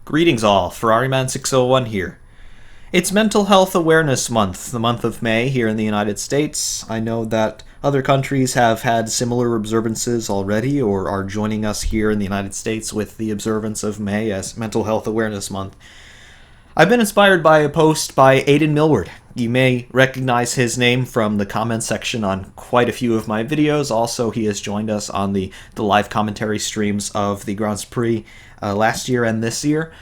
Greetings all, Ferrariman601 here. It's Mental Health Awareness Month, the month of May here in the United States. I know that other countries have had similar observances already or are joining us here in the United States with the observance of May as Mental Health Awareness Month. I've been inspired by a post by Aidan. You may recognize his name from the comment section on quite a few of my videos. Also, he has joined us on the live commentary streams of the Grand Prix last year and this year.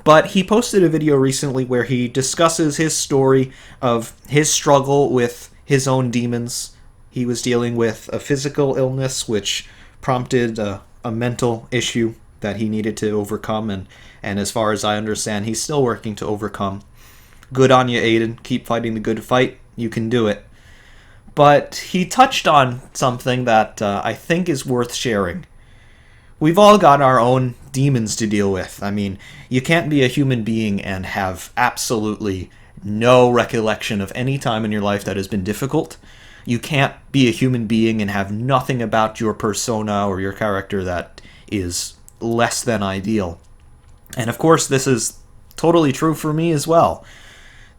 But he posted a video recently where he discusses his story of his struggle with his own demons. He was dealing with a physical illness which prompted a mental issue that he needed to overcome, and as far as I understand, he's still working to overcome. Good on you, Aidan. Keep fighting the good fight. You can do it. But he touched on something that I think is worth sharing. We've all got our own demons to deal with. I mean, you can't be a human being and have absolutely no recollection of any time in your life that has been difficult. You can't be a human being and have nothing about your persona or your character that is less than ideal. And of course, this is totally true for me as well.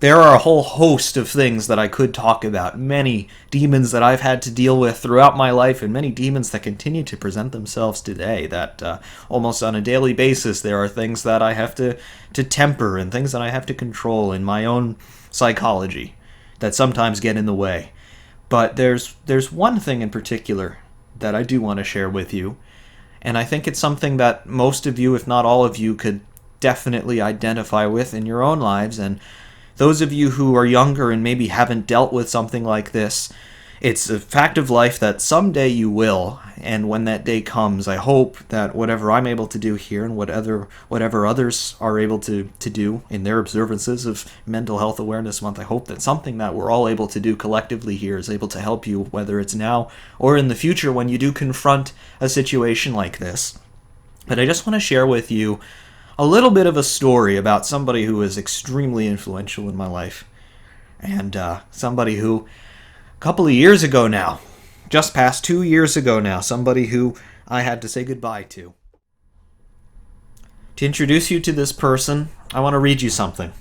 There are a whole host of things that I could talk about, many demons that I've had to deal with throughout my life, and many demons that continue to present themselves today, that almost on a daily basis there are things that I have to temper and things that I have to control in my own psychology that sometimes get in the way. But there's one thing in particular that I do want to share with you, and I think it's something that most of you, if not all of you, could definitely identify with in your own lives. And those of you who are younger and maybe haven't dealt with something like this, it's a fact of life that someday you will, and when that day comes, I hope that whatever I'm able to do here and whatever others are able to do in their observances of Mental Health Awareness Month, I hope that something that we're all able to do collectively here is able to help you, whether it's now or in the future when you do confront a situation like this. But I just want to share with you a little bit of a story about somebody who was extremely influential in my life, and somebody who, a couple of years ago now, just past 2 years ago now, somebody who I had to say goodbye to. To introduce you to this person, I want to read you something.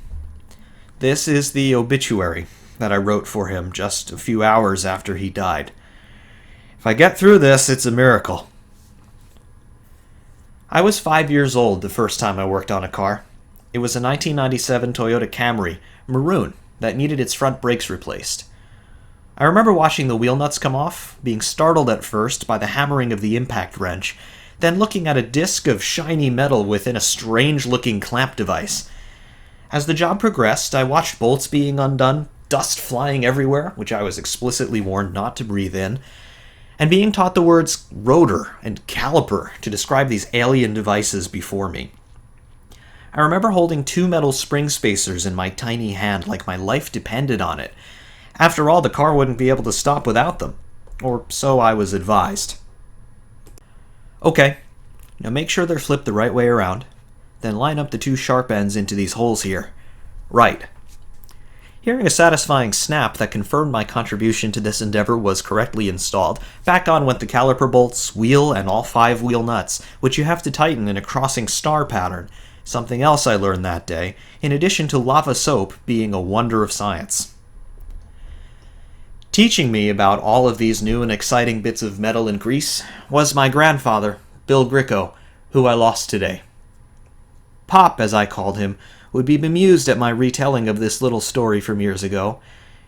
This is the obituary that I wrote for him just a few hours after he died. If I get through this, it's a miracle. I was 5 years old the first time I worked on a car. It was a 1997 Toyota Camry, maroon, that needed its front brakes replaced. I remember watching the wheel nuts come off, being startled at first by the hammering of the impact wrench, then looking at a disc of shiny metal within a strange-looking clamp device. As the job progressed, I watched bolts being undone, dust flying everywhere, which I was explicitly warned not to breathe in, and being taught the words rotor and caliper to describe these alien devices before me. I remember holding 2 metal spring spacers in my tiny hand like my life depended on it. After all, the car wouldn't be able to stop without them, or so I was advised. Okay, now make sure they're flipped the right way around, then line up the 2 sharp ends into these holes here. Right. Hearing a satisfying snap that confirmed my contribution to this endeavor was correctly installed, back on went the caliper bolts, wheel, and all 5 wheel nuts, which you have to tighten in a crossing star pattern. Something else I learned that day, in addition to lava soap being a wonder of science. Teaching me about all of these new and exciting bits of metal and grease was my grandfather, Bill Gricko, who I lost today. Pop, as I called him, would be bemused at my retelling of this little story from years ago.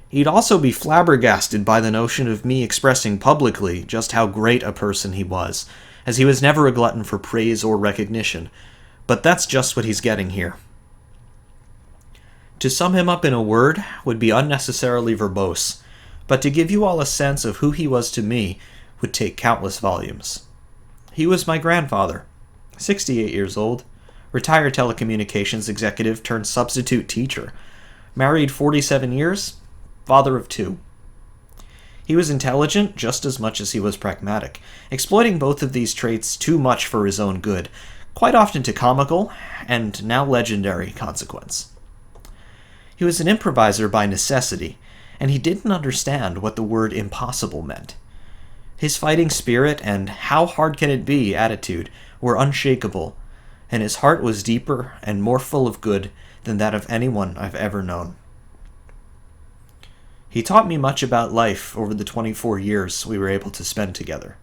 He'd also be flabbergasted by the notion of me expressing publicly just how great a person he was, as he was never a glutton for praise or recognition. But that's just what he's getting here. To sum him up in a word would be unnecessarily verbose, but to give you all a sense of who he was to me would take countless volumes. He was my grandfather, 68 years old, retired telecommunications executive turned substitute teacher, married 47 years, father of 2. He was intelligent just as much as he was pragmatic, exploiting both of these traits too much for his own good, quite often to comical, and now legendary, consequence. He was an improviser by necessity, and he didn't understand what the word impossible meant. His fighting spirit and how hard can it be attitude were unshakable, and his heart was deeper and more full of good than that of anyone I've ever known. He taught me much about life over the 24 years we were able to spend together.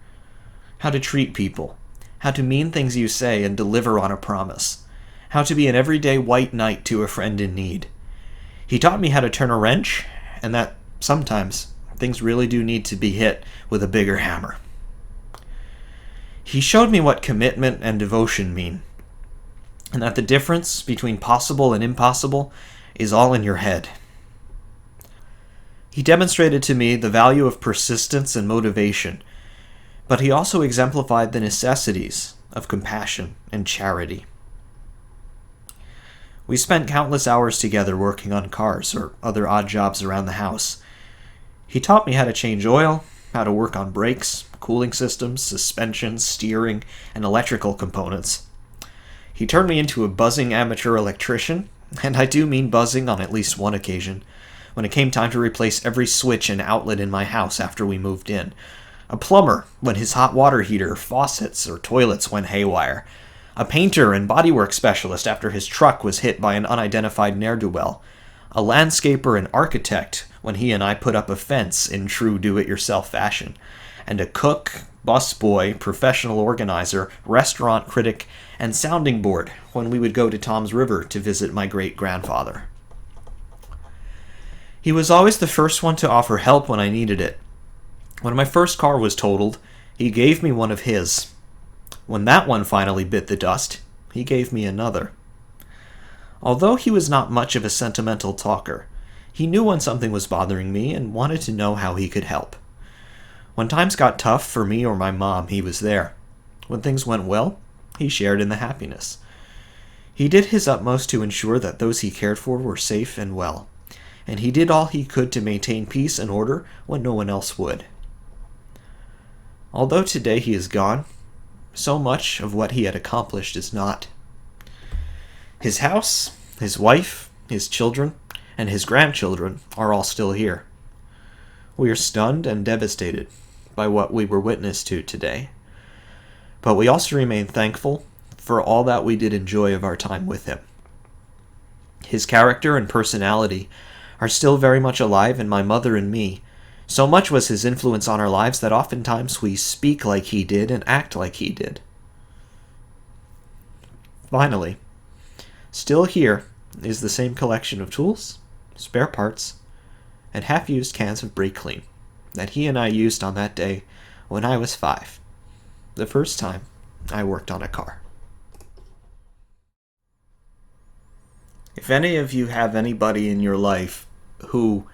How to treat people, how to mean things you say and deliver on a promise, how to be an everyday white knight to a friend in need. He taught me how to turn a wrench, and that sometimes things really do need to be hit with a bigger hammer. He showed me what commitment and devotion mean, and that the difference between possible and impossible is all in your head. He demonstrated to me the value of persistence and motivation, but he also exemplified the necessities of compassion and charity. We spent countless hours together working on cars or other odd jobs around the house. He taught me how to change oil, how to work on brakes, cooling systems, suspensions, steering, and electrical components. He turned me into a buzzing amateur electrician, and I do mean buzzing on at least one occasion, when it came time to replace every switch and outlet in my house after we moved in. A plumber when his hot water heater, faucets, or toilets went haywire. A painter and bodywork specialist after his truck was hit by an unidentified ne'er-do-well. A landscaper and architect when he and I put up a fence in true do-it-yourself fashion. And a cook, busboy, professional organizer, restaurant critic, and sounding board when we would go to Tom's River to visit my great-grandfather. He was always the first one to offer help when I needed it. When my first car was totaled, he gave me one of his. When that one finally bit the dust, he gave me another. Although he was not much of a sentimental talker, he knew when something was bothering me and wanted to know how he could help. When times got tough for me or my mom, he was there. When things went well, he shared in the happiness. He did his utmost to ensure that those he cared for were safe and well, and he did all he could to maintain peace and order when no one else would. Although today he is gone, so much of what he had accomplished is not. His house, his wife, his children, and his grandchildren are all still here. We are stunned and devastated by what we were witness to today, but we also remain thankful for all that we did enjoy of our time with him. His character and personality are still very much alive in my mother and me. So much was his influence on our lives that oftentimes we speak like he did and act like he did. Finally, still here is the same collection of tools, spare parts, and half-used cans of brake clean that he and I used on that day when I was 5, the first time I worked on a car. If any of you have anybody in your life who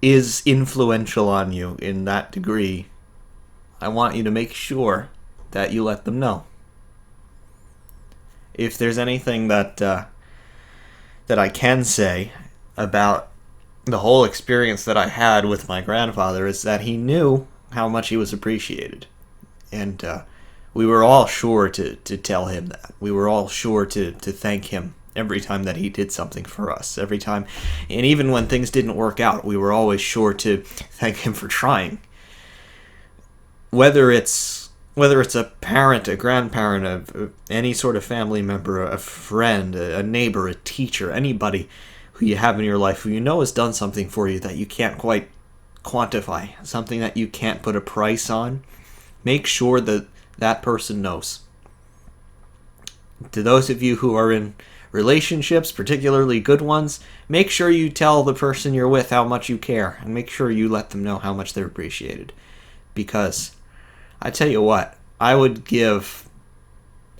is influential on you in that degree, I want you to make sure that you let them know. If there's anything that I can say about the whole experience that I had with my grandfather, is that he knew how much he was appreciated. And we were all sure to tell him that. We were all sure to thank him every time that he did something for us. Every time, and even when things didn't work out, we were always sure to thank him for trying. Whether it's a parent, a grandparent, any sort of family member, a friend, a neighbor, a teacher, anybody who you have in your life who you know has done something for you that you can't quite quantify, something that you can't put a price on, make sure that that person knows. To those of you who are in relationships, particularly good ones, make sure you tell the person you're with how much you care, and make sure you let them know how much they're appreciated. Because, I tell you what, I would give,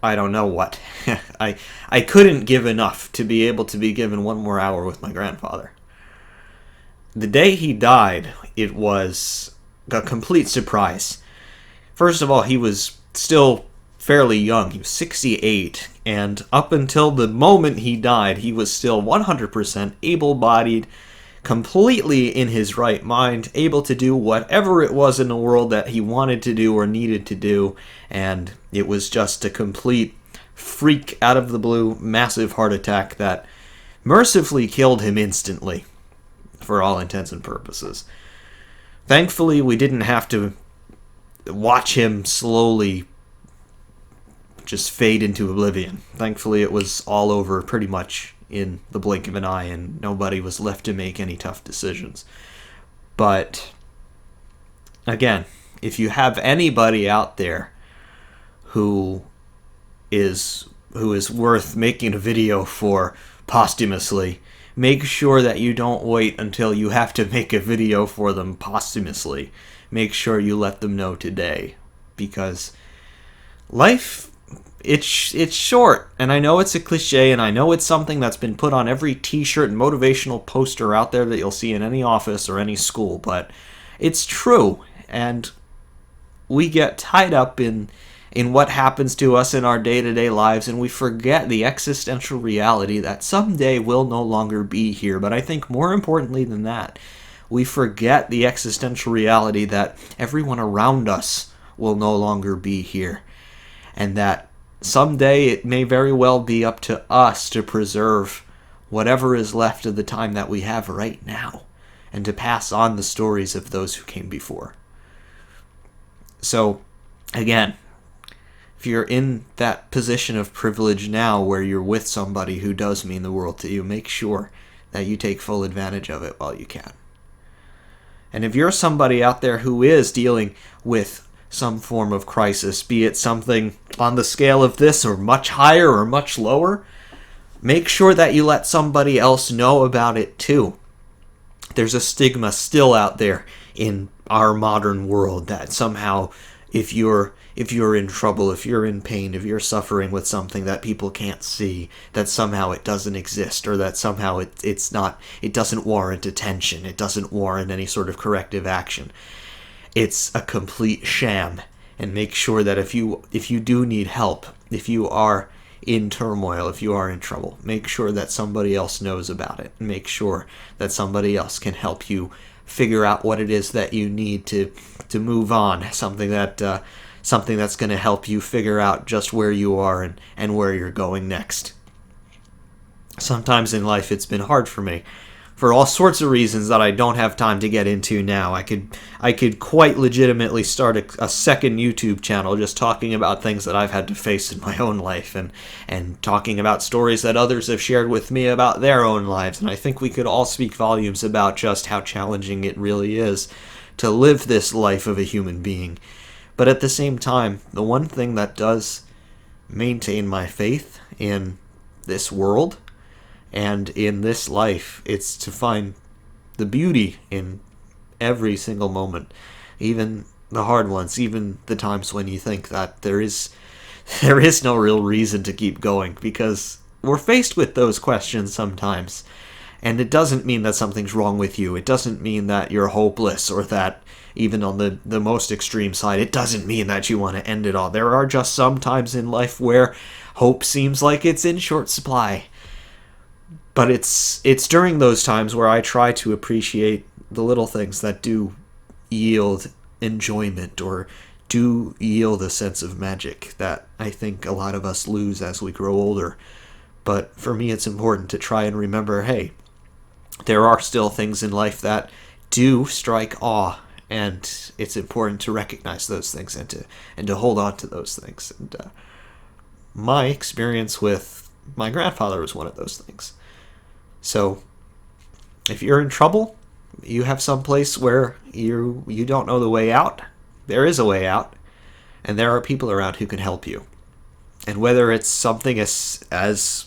I don't know what. I couldn't give enough to be able to be given one more hour with my grandfather. The day he died, it was a complete surprise. First of all, he was still fairly young. He was 68, and up until the moment he died, he was still 100% able-bodied, completely in his right mind, able to do whatever it was in the world that he wanted to do or needed to do, and it was just a complete freak out of the blue, massive heart attack that mercifully killed him instantly, for all intents and purposes. Thankfully, we didn't have to watch him slowly just fade into oblivion. Thankfully, it was all over pretty much in the blink of an eye, and nobody was left to make any tough decisions. But again, if you have anybody out there who is worth making a video for posthumously, make sure that you don't wait until you have to make a video for them posthumously. Make sure you let them know today, because life, it's short, and I know it's a cliche, and I know it's something that's been put on every t-shirt and motivational poster out there that you'll see in any office or any school, but it's true, and we get tied up in what happens to us in our day-to-day lives, and we forget the existential reality that someday we'll no longer be here. But I think more importantly than that, we forget the existential reality that everyone around us will no longer be here, and that someday it may very well be up to us to preserve whatever is left of the time that we have right now, and to pass on the stories of those who came before. So, again, if you're in that position of privilege now where you're with somebody who does mean the world to you, make sure that you take full advantage of it while you can. And if you're somebody out there who is dealing with some form of crisis, be it something on the scale of this or much higher or much lower, make sure that you let somebody else know about it too. There's a stigma still out there in our modern world that somehow if you're in trouble, if you're in pain, if you're suffering with something that people can't see, that somehow it doesn't exist, or that somehow it doesn't warrant attention, it doesn't warrant any sort of corrective action. It's a complete sham. And make sure that if you do need help, if you are in turmoil, if you are in trouble, make sure that somebody else knows about it. Make sure that somebody else can help you figure out what it is that you need to move on, something that's going to help you figure out just where you are and where you're going next. Sometimes in life it's been hard for me, for all sorts of reasons that I don't have time to get into now. I could quite legitimately start a second YouTube channel just talking about things that I've had to face in my own life, and talking about stories that others have shared with me about their own lives. And I think we could all speak volumes about just how challenging it really is to live this life of a human being. But at the same time, the one thing that does maintain my faith in this world and in this life, it's to find the beauty in every single moment, even the hard ones, even the times when you think that there is no real reason to keep going, because we're faced with those questions sometimes. And it doesn't mean that something's wrong with you. It doesn't mean that you're hopeless, or that, even on the most extreme side, it doesn't mean that you want to end it all. There are just some times in life where hope seems like it's in short supply. But it's during those times where I try to appreciate the little things that do yield enjoyment, or do yield a sense of magic, that I think a lot of us lose as we grow older. But for me, it's important to try and remember, hey, there are still things in life that do strike awe, and it's important to recognize those things and to hold on to those things. And my experience with my grandfather was one of those things. So if you're in trouble, you have some place where you don't know the way out, there is a way out, and there are people around who can help you. And whether it's something as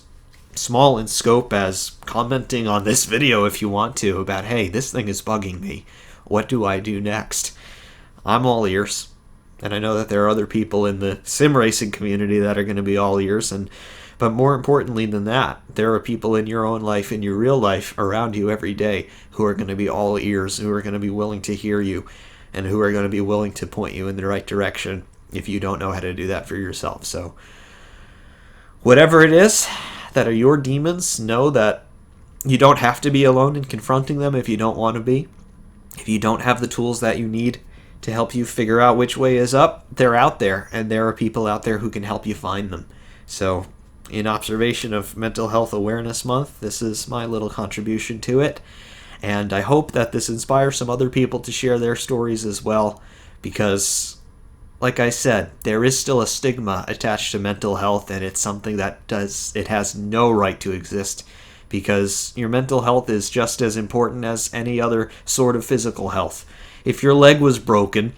small in scope as commenting on this video if you want to, about, hey, this thing is bugging me, what do I do next? I'm all ears. And I know that there are other people in the sim racing community that are going to be all ears. But more importantly than that, there are people in your own life, in your real life, around you every day, who are going to be all ears, who are going to be willing to hear you, and who are going to be willing to point you in the right direction if you don't know how to do that for yourself. So whatever it is that are your demons, know that you don't have to be alone in confronting them if you don't want to be. If you don't have the tools that you need to help you figure out which way is up, they're out there, and there are people out there who can help you find them. So, in observation of Mental Health Awareness Month, this is my little contribution to it, and I hope that this inspires some other people to share their stories as well, because like I said, there is still a stigma attached to mental health, and it's something that it has no right to exist, because your mental health is just as important as any other sort of physical health. If your leg was broken,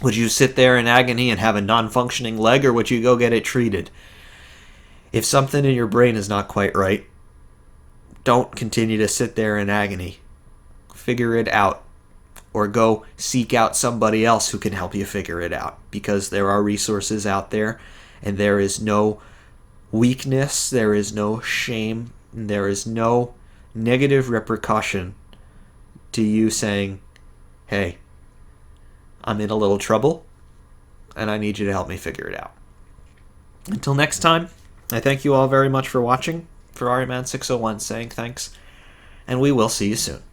would you sit there in agony and have a non-functioning leg, or would you go get it treated? If something in your brain is not quite right, don't continue to sit there in agony. Figure it out. Or go seek out somebody else who can help you figure it out, because there are resources out there, and there is no weakness, there is no shame, and there is no negative repercussion to you saying, hey, I'm in a little trouble and I need you to help me figure it out. Until next time, I thank you all very much for watching. For Ariman601 saying thanks, and we will see you soon.